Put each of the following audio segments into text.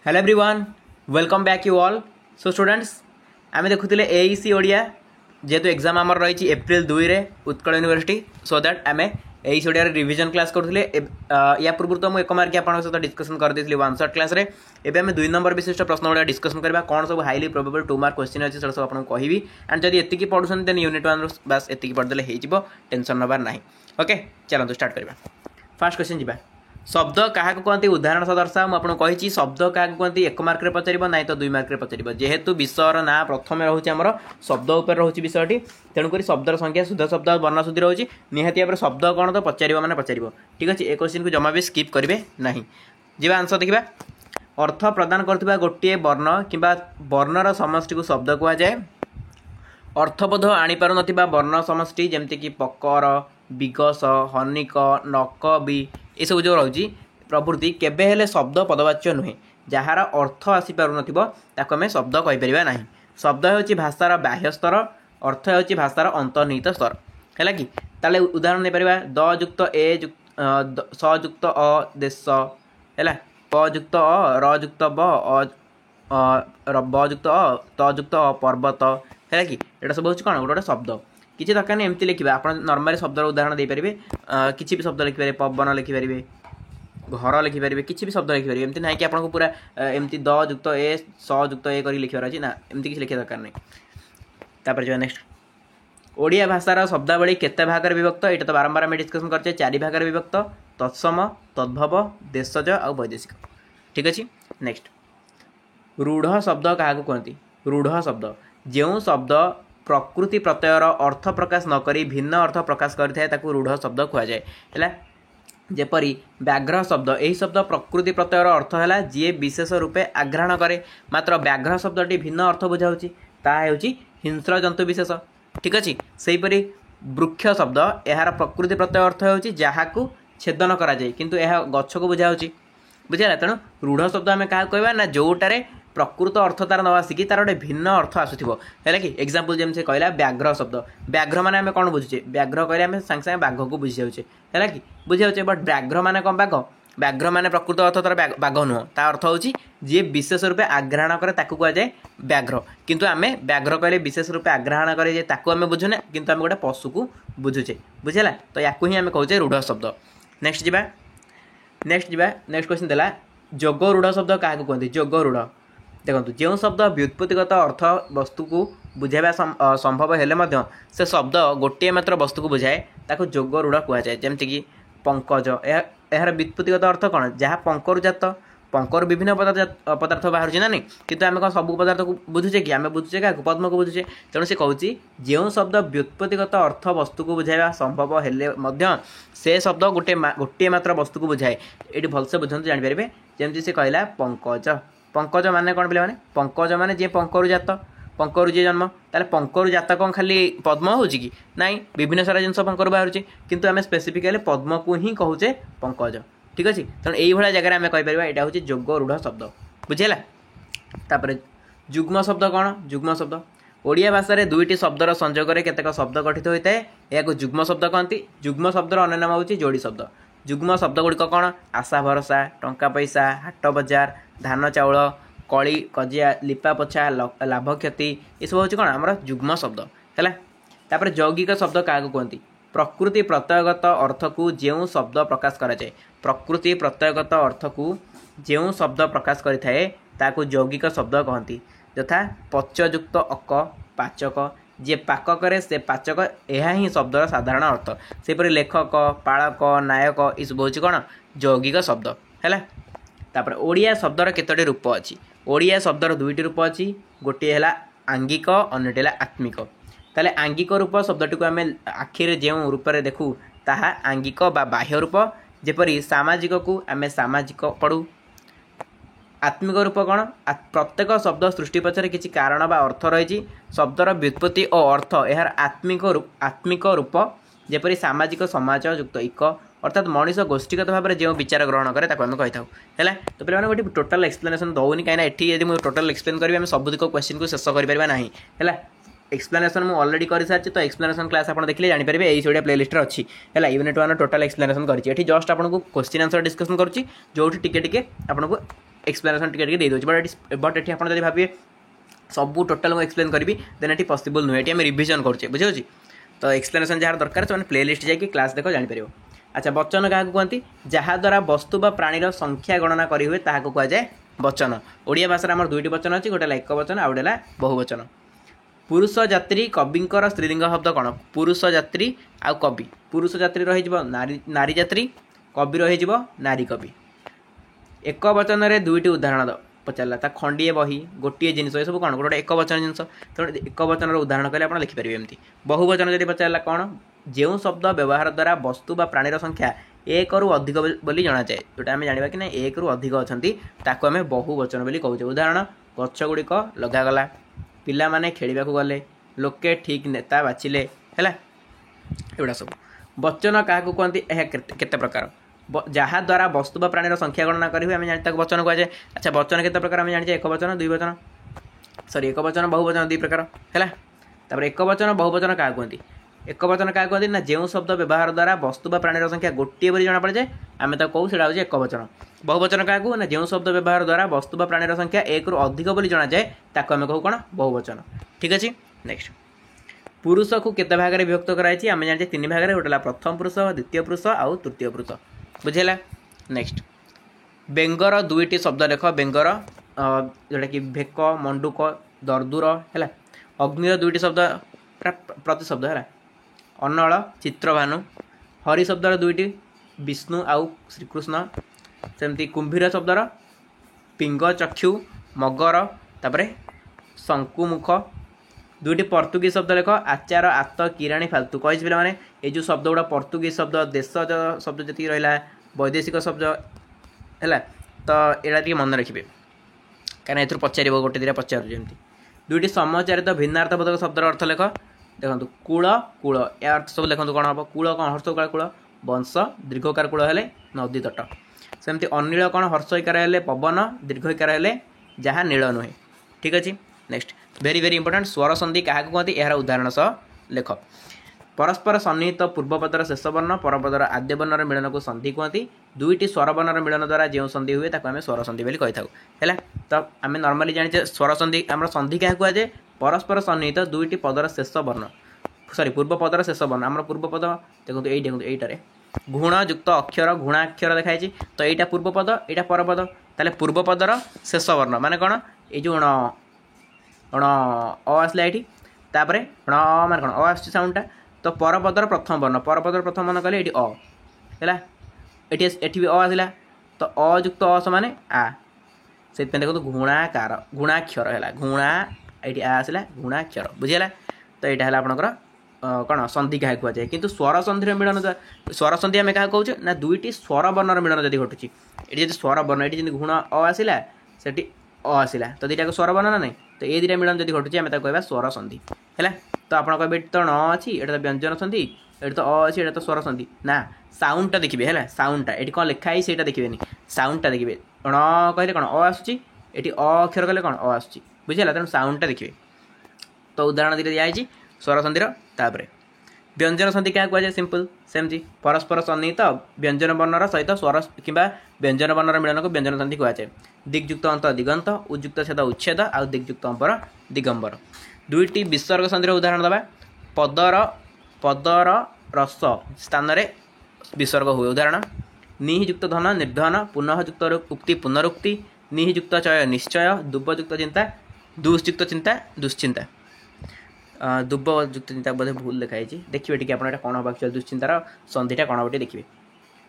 Hello everyone welcome back you all. So students आम देखुले AEC Odia जेहेतु exam आमर रही एप्रिल 2 रे उत्कल यूनिवर्सिटी सो दैट आम एईसी ओडिया रिविजन क्लास करुले। या पूर्व तो मुझे एक मार्क आप सहित डिस्कसन कर दी वन शॉट क्लास रे। एबे आम 2 नंबर विशिष्ट प्रश्न गुड़ा डिस्कसन करवा कौन सब हाईली प्रोबेबल 2 मार्क क्वेश्चन अच्छे सब आपको कहबी। एंड जब एति पढ़ुन देन यूनिट 1 बस एति पढ़दे हो टेंशन नबार ना। ओके चलते स्टार्ट करवा। फास्ट क्वेश्चन जी शब्द क्या कहते उदाहरण सह दर्शा मुझे कही शब्द क्या कहते 1 मार्क पचार ना तो 2 मार्क पचार जेहेतु विषयर ना प्रथम रोचे आमर शब्द उपर रोचे विषयटी तेणुक शब्दर संख्या शुद्ध शब्द वर्ण शुद्धि रोचे निहाती भाव शब्द कौन तो पचार मैंने पचार ठीक अच्छे। ए क्वेश्चन को जमा भी स्किप करेंगे ना। जी आंसर देखा अर्थ प्रदान करथिबा गोटे वर्ण किंबा वर्णर समष्टि को शब्द कहुए। अर्थबोध आनीपार नथिबा वर्ण समष्टि जमतीक पकर विगस हनिक नक बी ये सब जो रही प्रभृति केबे हेले शब्द पदवाच्य नुहे जार अर्थ आसीपार नाक आम शब्द कहीपर ना। शब्द हो भाषार बाह्य स्तर अर्थ हो भाषार अंतर्निहित स्तर है कि ताले उदाहरण दे पारिबा द युक्त ए स युक्त अ देश है प युक्त अ र युक्त ब ब युक्त अ त युक्त अ पर्वत है कि एटा सब हूँ कौन गोटे शब्द किसी दरकार नहीं एमती लिखा आप नर्माली शब्दर उदाहरण दे पारे किसी भी शब्द लिखिपारे पवन लिखिपारे घर लिखिपारे किसी भी शब्द लिखिपारे एमती ना कि आपको पूरा एमती द युक्त ए स युक्त ए कर लिखार अच्छी ना एमती किसी लिखा दरकार नहीं। तापर जो नेक्स्ट ओडिया भाषार शब्दावली केते भाग विभक्त ये तो बारंबार आम डिस्कसन करचे 4 भाग विभक्त तत्सम तद्भव देशज आ वैदेशिक ठीक अच्छे। नेक्स्ट रूढ़ शब्द क्या कहते रूढ़ शब्द जो शब्द प्रकृति प्रत्ययर अर्थ प्रकाश नक भिन्न अर्थ प्रकाश करें रूढ़ शब्द कहुए है। जेपरी व्याघ्र शब्द यही शब्द प्रकृति प्रत्ययर अर्थ है जी विशेष रूपे आग्रहण करे मात्र व्याघ्र शब्दटी भिन्न अर्थ बुझाऊँगी ताहूँ हिंस्र जंतु विशेष ठीक अच्छे। सेहीपरि वृक्ष शब्द यार प्रकृति प्रत्यय अर्थ होची जहाकू छेदन करा जाए किंतु यह गछ को बुझाऊँगी बुझा। तेणु रूढ़ शब्द आम क्या कहवा ना जोटारे प्रकृत अर्थ तार न आसिकी तार गोटे भिन्न अर्थ आसुथिबो है कि एग्जांपल जैसे कहला व्याघ्र शब्द व्याघ्र माने आम कौन बुझे व्याघ्र कहले आम सांगे सांगे बाघ को बुझी जाऊे है कि बुझी जाऊे बट व्याघ्र माने कौन बाघ व्याघ्र माने प्रकृत अर्थ तार बाघ नुह ता अर्थ होची जी विशेष रूपे आग्रहण करे ताकू कह जाए व्याघ्र किंतु आम व्याघ्र कहले विशेष रूपे आग्रहण करे ताकू आम बुझुने किंतु आम गोटे पशु को बुझुचे बुझेला तो या ही आम कहूचे रूढ़ शब्द। नेक्स्ट जी नेक्स्ट क्वेश्चन देला जोग रूढ़ शब्द क्या कहते जोग रूढ़ देखो जो शब्द व्युत्पत्तिगत अर्थ वस्तु को बुझाइबा संभव हेले से शब्द गोटे मात्र वस्तु को बुझाए ताको जोग रूढ़ कहुए। जमतीक पंकज यार व्युत्पत्तिगत अर्थ कौन जहाँ पंकरु जात पंकर विभिन्न पदार्थ बाहर ना नहीं किंतु आम कौन सब पदार्थ को बुझुचे कि आम बुझुचे क्या पद्म को बुझुचे। तेणु से कहूँ जो शब्द व्युत्पत्तिगत अर्थ वस्तु को बुझाइबा संभव हेले से शब्द गोटे मात्र वस्तु को बुझाए। ये भलसे बुझे जानीपारे जमी से कहला पंकज पंकज माने कौन पे पंकज माने जी पंकरु जात पंकरु जी जन्म ताले पंकरु जात कौन खाली पद्म हो कि नाई विभिन्न सारा जिन पंकरु बाहर किंतु आम स्पेसिफिकाली पद्म को ही कहूचे पंकज ठीक अच्छे। तेणु यही जगह आम कहीपर यहाँ हूँ जोग रूढ़ शब्द बुझेगा। तापर जुग्म शब्द कौन जुग्म शब्द ओडिया भाषा में 2टी शब्दर संयोग में केतेक शब्द गठित होता है या जुग्म शब्द कहती। जुग्म शब्दर अन्य नाम हूँ जोड़ी शब्द। जुग्म शब्द गुड़िक कौन आशा भरोसा टंका पैसा हाट बजार धान चाउल कली कजिया लिपा पोछा लाभ क्षति ये सब हूँ कौन आम जुग्म शब्द है। तापर यौगिक शब्द क्या कहते प्रकृति प्रत्ययगत अर्थ को जो शब्द प्रकाश कराए प्रकृति प्रत्ययगत अर्थ को जो शब्द प्रकाश करें यौगिक शब्द कहती। यथा पचयुक्त अक पाचक जे पाक करे से पाचक यह ही शब्दर साधारण अर्थ। सेपरि लेखक पालक नायक ये सब हूँ कौन यौगिक शब्द है। तापर ओडिया शब्दर केतोटी रूप अच्छी ओडिया शब्दर 2टी रूप अच्छी गोटे है आंगिक अन्यटी है आत्मिक। ताले आंगिक रूप शब्दटी को आम आखिरे जो रूप में देखू ताहा आंगिक बा बाह्य रूप जेपरी सामाजिक को आम सामाजिक पढ़ू। आत्मिक रूप कौन प्रत्येक शब्द सृष्टि पछरे किसी कारण बा अर्थ रही शब्दर व्युत्पत्ति और अर्थ यार आत्मिक रूप जेपरी सामाजिक समाज युक्त इक अर्थात मनीष गोष्ठीगत भाव में जो विचार ग्रहण करे ताको आम कही था है। तो पे गोटे टोटाल एक्सप्लेनेशन दौनी कहीं ये मुझे टोटाल एक्सप्लेन करी आम सबुतिक क्वेश्चन को शेष कर ना है। एक्सप्लेनेशन मुझे अलरेडी कर सारी तो एक्सप्लेनेशन क्लास आप देखिए जानीपारे यही ओडिया प्ले लिस्ट अच्छी है यूनिट 1 टोटाल एक्सप्लेनेशन करी जस्ट आपको क्वेश्चन आंसर डिस्कसन करुँच जो टिके आपको एक्सप्लेनेसन टिके दे दूँ बट ये आप भावे सब टोटाल मुझे एक्सप्लेन करी देन ये पॉसिबल नुहे ये रिविजन करुचे बुझे तो एक्सप्लेनेसन जहाँ दरकार से प्ले लिस्ट जाकि क्लास देख जापर। अच्छा वचन क्या कहते जहाद्वारा वस्तु बा प्राणीर संख्या गणना करी हुए ताहाको कहुए वचन। ओडिया भाषा आम दुईटी वचन अच्छी गोटे एक वचन आउ गोटे बहुवचन। पुरुष जात्री कविंकर स्त्रीलिंग शब्द कौन पुरुष जात्री आउ कवि पुरुष जात्री रही नारी जात्री कवि रही नारी कवि। एक वचन में दुईटी उदाहरण पचारा ता खंडीए बही गोटे जिन सब कौन गोटे एक वचन जिन तेणु एक वचन उदाहरण कहले आप लिखिपारे एमती। बहुवचन जब पचारा कौन जो शब्द व्यवहार द्वारा वस्तु बा प्राणीर संख्या एक रु अधिक बोली जना जाए जोटा आम जाना कि ना एक रु अधिक अच्छा आम बहुवचन बोली कहूचे। उदाहरण गछ गुड़िक लगागला पिला माने खेलिबा गले लोके ठीक नेता बाछिले है एगुड़ा सब। वचन क्या कहते केते प्रकार जहाद्वारा वस्तु बा प्राणीर संख्या गणना करेंगे आम जानी वचन कहुए। अच्छा वचन केते प्रकार आम जानी एक वचन दुई वचन सॉरी एक वचन बहुवचन दुई प्रकार है। एक वचन बहुवचन क्या कहते एक वचन क्या कहते ना जो शब्द व्यवहार द्वारा वस्तु बा प्राणीर संख्या गोटे बोली जना पड़े जाए आम तो कहूँ से एक वचन। बहुवचन क्या कहू ना जो शब्द व्यवहार द्वारा वस्तु बा प्राणीर संख्या एक रु अधिक बोली जना जाए ताको आम कहू कौन बहुवचन। ठीक अच्छे नेक्स्ट पुरुष को केते भाग में विभक्त कराई आम जाने तीन भाग में गोटे प्रथम पुरुष द्वितीय पुरुष आउ तृतीय पुरुष बुझेगा। नेक्स्ट बेंगर दुईटी शब्द लेख बेंगर जोटा कि भेक मंडूक दरदूर है। अग्निर दुईटी शब्द प्रति शब्द है अनल चित्रभानु। हरि शब्दर दुईटी विष्णु आउ श्रीकृष्ण सेमती कुंभीर शब्दर पिंग चक्षु मगर तापर शंकुमुख। दुईटी पर्तुगीज शब्द लेख आचार आत किराणी फालतू कही पे मैंने ये जो शब्द गुड़ा पर्तुगीज शब्द देश शब्द जी रहा वैदेशिक शब्द है तो यहाँ टे मन रखिए कहीं ए पचार गोटे दिटा पचार जमी। दुईटी समचारित भिन्नार्थबोधक शब्दर अर्थ लेख देखो कूल कूल या अर्थ सब लिखु कौन हम कूल कौन हर्षकार कूल वंश दीर्घकार कूल है नदी तट सेमती अनिल कौन हर्षकार है पवन दीर्घकार है जहाँ नील नुहे। ठीक अच्छे नेक्स्ट वेरी वेरी इंपोर्टेंट स्वर संधि क्या कहते यार उदाहरण सह लेख। परस्पर सन्निहित पूर्वपदर शेष वर्ण परपदर आद्य वर्णर मिलन को संधि कहती। दुईटी स्वर वर्णर मिलन द्वारा जो संधि हुए आम स्वर संधि बोली कही था। तो आम नॉर्मली जाने स्वर संधि आम संधि क्या कहुए परस्पर सन्निहित दुईटी पदर शेष वर्ण सॉरी पूर्वपदर शेष वर्ण आम पूर्वपद देखो ये देखो यहीटारे गुण युक्त अक्षर गुणाक्षर देखाई तो यहाँ पूर्वपद यहाँ परपद ताले पूर्वपदर शेष वर्ण माने कौन ये जो अण अ आसला ये तापर माने कौन अ आस साउंडटा तो परपदर प्रथम वर्ण परपदर प्रथम वर्ण कहले ये अ है ये भी अ आसला तो अयुक्त अ समान आ से देखो गुणाकार गुणाक्षर है गुणा ये आसला गुणाक्षर बुझीगला। तो यहाँ है आपंकर कौन संधि क्या कहुए कि स्वर संधि मिलन स्वर संधि आम क्या कहे ना दुईटी स्वर वर्णर मिलन जब घटुची ये स्वर वर्ण ये गुण अ आसला से अ आसला तो दुटा स्वर वर्ण ना नहीं तो ये दुटा मिलन जब घटुची आम कह स्वर संधि है। तो आप कहे तो न अच्छी ये तो व्यंजन संधि ये तो अ अच्छी ये तो स्वर संधि ना साउंडटा देखिए है साउंडटा ये कौन लिखाई से देखिए साउंडटा देखिए अण कहले कौन अ आसूँ ये अ अक्षर कहले कौन अ आसूँ बुझेगा तेणु साउंडटा देखिए। तो उदाहरण दीटा दिखाई स्वर संधि तापर व्यंजन संधि क्या कहुए सिंपल सेमती परस्पर सन्निहित व्यंजन वर्णर सहित स्वर कि व्यंजन वर्णर मिलन को व्यंजन संधि कहुए। दिग्युक्त अंत दिगंत उजुक्त छेद उच्छेद आ दिग्युक्त अंबर दिगंबर। दुईटी विसर्ग संधि उदाहरण दबा पदर पदर रस स्थान विसर्ग हुए उदाहरण नियुक्त धन निर्धन पुनःयुक्त उक्ति पुनरुक्ति नियुक्त चय निश्चय दुब्बयुक्त चिंता दुष्युक्त चिंता दुश्चिंता दुब्बयुक्त चिंता बोधे भूल लिखाई देखिए टी आप कौन हम एक्चुअल दुश्चिंतार संधिटा कौन गोटे देखिए।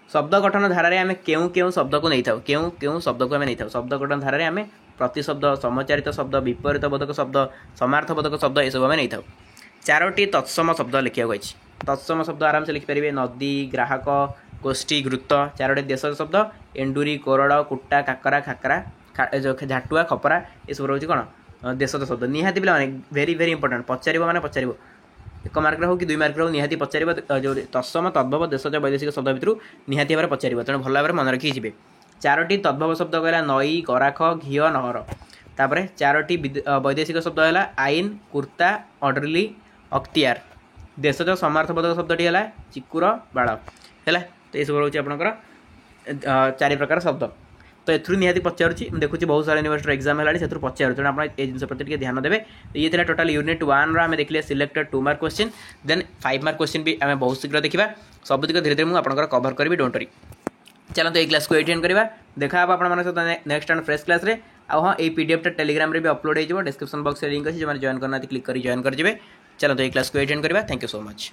शब्द गठन धारा आम क्यों क्यों शब्द को नहीं था क्यों क्यों शब्द को आम नहीं था शब्द गठन धारा आम प्रतिशब्द समचारित शब्द विपरीत बोधक शब्द समार्थबोधक शब्द ये सब आम नहीं था। चारोटी तत्सम शब्द लिखा तत्सम शब्द आराम से लिखिपारे नदी ग्राहक गोष्ठी घृत चारोटी देश शब्द एंडुरी कोरड़ कुटा काकरा खाकरा झाटुआ खपरा ये सब रोचे कौन देश शब्द निहाती पे वेरी वेरी इंपोर्टेंट पचार मैंने पचार एक मार्क हो कि 2 मार्क हो निहाती पचार जो तत्सम तद्भव देशज वैदेशिक शब्द भितर निहाती भाव पचार तेणु भल भाव मन रखी जी। चारोटी तद्भव शब्द कहला नई गराख घी नहर तापर चारोटी वैदेशिक शब्द है आईन कुर्ता अर्डरली अख्तियार देशज समार्थबोधक शब्दटी है चिकुर बाड़ है तो ये सब रोचे आपंकर 4 प्रकार शब्द। तो एथुरु निहाती पचारुछि देखुछि बहुत सारा यूनिवर्सिटी एग्जाम है से पचार तेणु आप जिन प्रति ध्यान देवे ये था टोटाल यूनिट 1 रो आम देखिए selected 2 mark question then 5 mark question भी आम बहुत शीघ्र देखा सबुतिक धीरे धीरे मुझे कवर करी डोंट वरी चलते ये क्लास को एटेंड करवा देखा आप सहित नेक्स्ट एंड फ्रेश क्लास रे आ हाँ ये पीडीएफ टेलीग्राम रे भी अपलोड हो डिस्क्रिप्शन बॉक्स में लिंक अच्छी जो जॉइन करना क्लिक कर जॉइन कर चलते ये क्लास को एटेंड करवा थैंक यू सो मच।